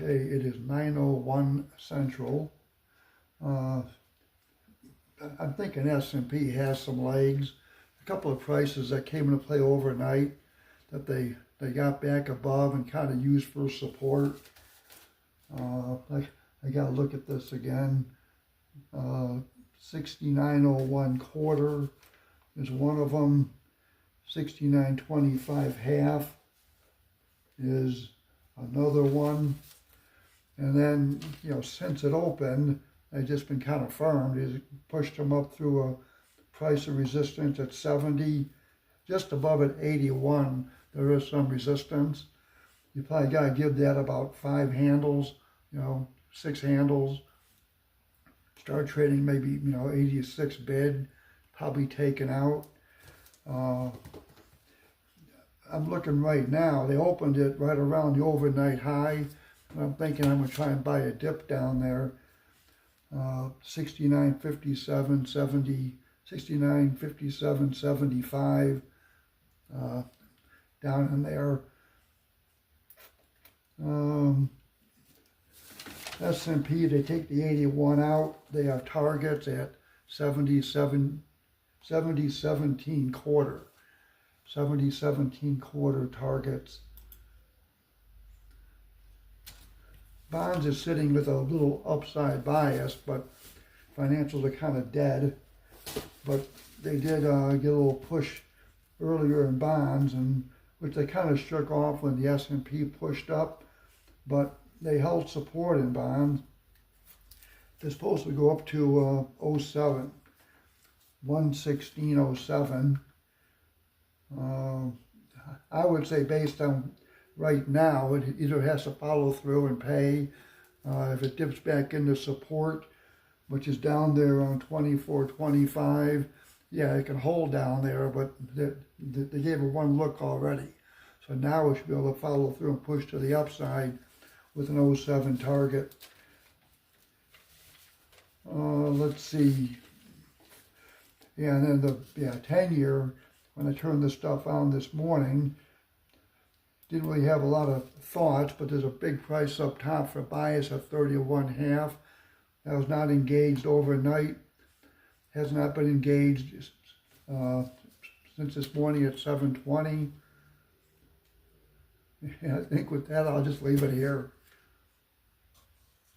Okay, it is 9:01 Central. I'm thinking S&P has some legs. A couple of prices that came into play overnight that they got back above and kind of used for support. I got to look at this again. 69.01 quarter is one of them. 69.25 half is another one. And then, since it opened, they've just been kind of firm. It's pushed them up through a price of resistance at 70. Just above at 81, there is some resistance. You probably got to give that about 5 handles, 6 handles. Start trading maybe, 86 bid, probably taken out. I'm looking right now, they opened it right around the overnight high. And I'm thinking I'm going to try and buy a dip down there. 69.57, 70, 69.57, 75, down in there. S&P, they take the 81 out. They have targets at 70.17 quarter. 70.17 quarter targets. Bonds is sitting with a little upside bias, but financials are kind of dead. But they did get a little push earlier in bonds, and which they kind of shook off when the S&P pushed up, but they held support in bonds. They're supposed to go up to 07, 116.07. I would say based on right now, it either has to follow through and pay. If it dips back into support, which is down there on 24.25, yeah, it can hold down there, but they gave it one look already. So now it should be able to follow through and push to the upside with an 07 target. Let's see. Yeah, and then the 10-year, when I turned this stuff on this morning, didn't really have a lot of thoughts, but there's a big price up top for bias at 31.5. That was not engaged overnight. Has not been engaged since this morning at 7:20. Yeah, I think with that, I'll just leave it here.